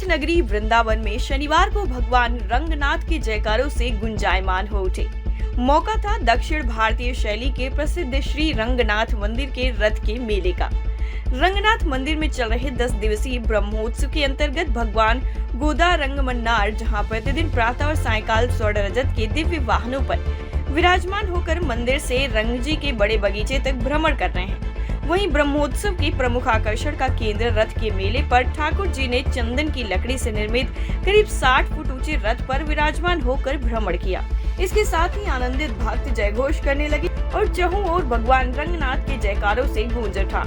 नगरी वृंदावन में शनिवार को भगवान रंगनाथ के जयकारों से गुंजायमान हो उठे। मौका था दक्षिण भारतीय शैली के प्रसिद्ध श्री रंगनाथ मंदिर के रथ के मेले का। रंगनाथ मंदिर में चल रहे 10 दिवसीय ब्रह्मोत्सव के अंतर्गत भगवान गोदा रंगमन्नार, जहां प्रतिदिन प्रातः और सायंकाल स्वर्ण रजत के दिव्य वाहनों पर विराजमान होकर मंदिर से रंगजी के बड़े बगीचे तक भ्रमण कर रहे हैं। वहीं ब्रह्मोत्सव की प्रमुख आकर्षण का केंद्र रथ के मेले पर ठाकुर जी ने चंदन की लकड़ी से निर्मित करीब 60 फुट ऊंचे रथ पर विराजमान होकर भ्रमण किया। इसके साथ ही आनंदित भक्त जयघोष करने लगे और चहुं ओर भगवान रंगनाथ के जयकारों से गूंज उठा।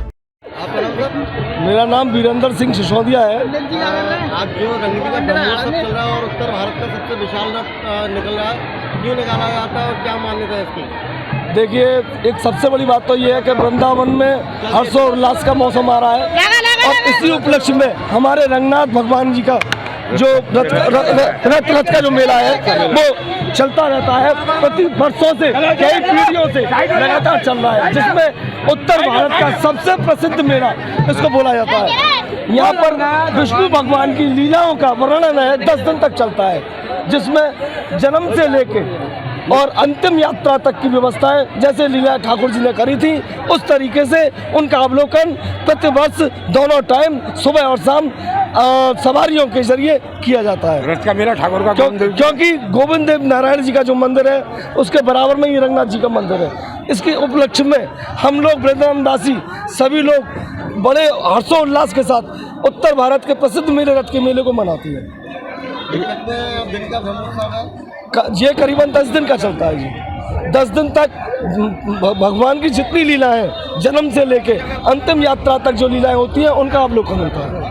मेरा नाम वीरेंद्र सिंह सिसोदिया है। आज जो रंगजी का ब्रह्मोत्सव चल रहा है और उत्तर भारत का सबसे विशाल रथ निकल रहा है, क्यों निकाला जाता है और क्या मान्यता है इसकी? देखिए, एक सबसे बड़ी बात तो ये है कि वृंदावन में हर्षोल्लास का मौसम आ रहा है और इसी उपलक्ष्य में हमारे रंगनाथ भगवान जी का जो रथ का जो मेला है वो चलता रहता है। प्रति वर्षों से, कई पीढ़ियों से लगातार चल रहा है, जिसमें उत्तर भारत का सबसे प्रसिद्ध मेला इसको बोला जाता है। यहाँ पर विष्णु भगवान की लीलाओं का वर्णन है, 10 दिन तक चलता है, जिसमें जन्म से लेके और अंतिम यात्रा तक की व्यवस्था है। जैसे लीला ठाकुर जी ने करी थी, उस तरीके से उनका अवलोकन प्रतिवर्ष दोनों टाइम सुबह और शाम सवारियों के जरिए किया जाता है। रथ का मेला ठाकुर का क्योंकि गोविंद देव नारायण जी का जो मंदिर है उसके बराबर में ही रंगनाथ जी का मंदिर है। इसके उपलक्ष्य में हम लोग वृंदावनवासी सभी लोग बड़े हर्षोल्लास के साथ उत्तर भारत के प्रसिद्ध मेले रथ के मेले को मनाते हैं। दिन का ब्रह्मोत्सव है ये करीबन 10 दिन का चलता है जी। 10 दिन तक भगवान की जितनी लीला है, जन्म से लेके अंतिम यात्रा तक जो लीलाएं होती हैं, उनका अवलोकन होता है।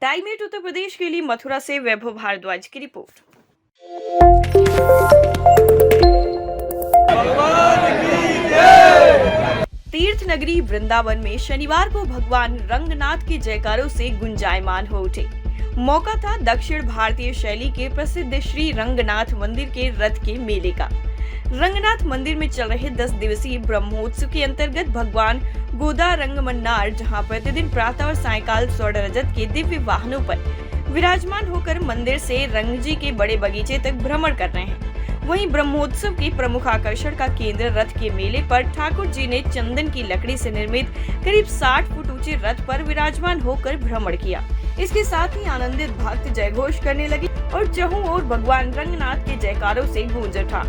टाइम 8 उत्तर प्रदेश के लिए मथुरा से वैभव भारद्वाज की रिपोर्ट। तीर्थ नगरी वृंदावन में शनिवार को भगवान रंगनाथ के जयकारों से गुंजायमान हो उठे। मौका था दक्षिण भारतीय शैली के प्रसिद्ध श्री रंगनाथ मंदिर के रथ के मेले का। रंगनाथ मंदिर में चल रहे 10 दिवसीय ब्रह्मोत्सव के अंतर्गत भगवान गोदा रंगमन्नार, जहां प्रतिदिन प्रातः और सायंकाल स्वर्ण रजत के दिव्य वाहनों पर विराजमान होकर मंदिर से रंगजी के बड़े बगीचे तक भ्रमण कर रहे हैं। वहीं ब्रह्मोत्सव की प्रमुख आकर्षण का केंद्र रथ के मेले पर ठाकुर जी ने चंदन की लकड़ी से निर्मित करीब 60 फुट ऊंचे रथ पर विराजमान होकर भ्रमण किया। इसके साथ ही आनंदित भक्त जयघोष करने लगे और चहुं ओर भगवान रंगनाथ के जयकारों से गूंज उठा।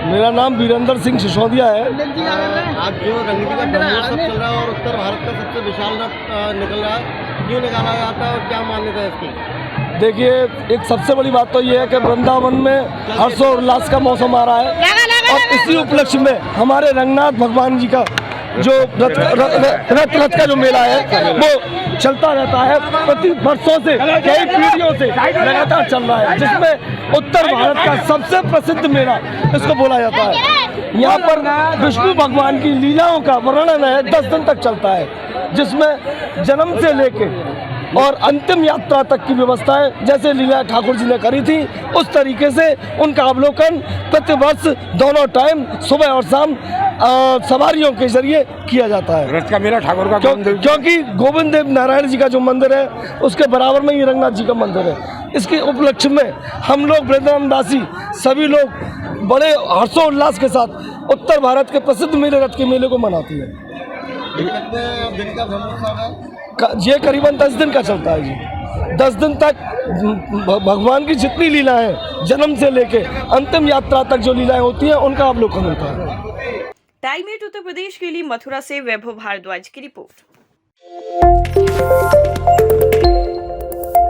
मेरा नाम वीरेंद्र सिंह सिसोदिया है। आज जो रंगजी का ब्रह्मोत्सव चल रहा है और उत्तर भारत का सबसे विशाल रथ निकल रहा है, क्यों निकाला जाता है और क्या मान्यता है इसकी? देखिए, एक सबसे बड़ी बात तो ये है कि वृंदावन में हर्षोल्लास का मौसम आ रहा है और इसी उपलक्ष्य में हमारे रंगनाथ भगवान जी का जो रथ का जो मेला है वो चलता रहता है। प्रति वर्षों से, कई पीढ़ियों से लगातार चल रहा है, जिसमें उत्तर भारत का सबसे प्रसिद्ध मेला इसको बोला जाता है। यहाँ पर विष्णु भगवान की लीलाओं का वर्णन है, 10 दिन तक चलता है, जिसमें जन्म से लेके और अंतिम यात्रा तक की व्यवस्था है। जैसे लीला ठाकुर जी ने करी थी, उस तरीके से उनका अवलोकन प्रतिवर्ष दोनों टाइम सुबह और शाम सवारियों के जरिए किया जाता है। रथ का मेला ठाकुर का क्योंकि गोविंद देव नारायण जी का जो मंदिर है उसके बराबर में ही रंगनाथ जी का मंदिर है। इसके उपलक्ष्य में हम लोग वृंदावनवासी सभी लोग बड़े हर्षोल्लास के साथ उत्तर भारत के प्रसिद्ध मेले रथ के मेले को मनाते हैं। दिन का ब्रह्मोत्सव है ये करीबन 10 दिन का चलता है जी। 10 दिन तक भगवान की जितनी लीला है, जन्म से लेके अंतिम यात्रा तक जो लीलाएं होती हैं, उनका अवलोकन होता है। टाइम 8 उत्तर प्रदेश के लिए मथुरा से वैभव भारद्वाज की रिपोर्ट।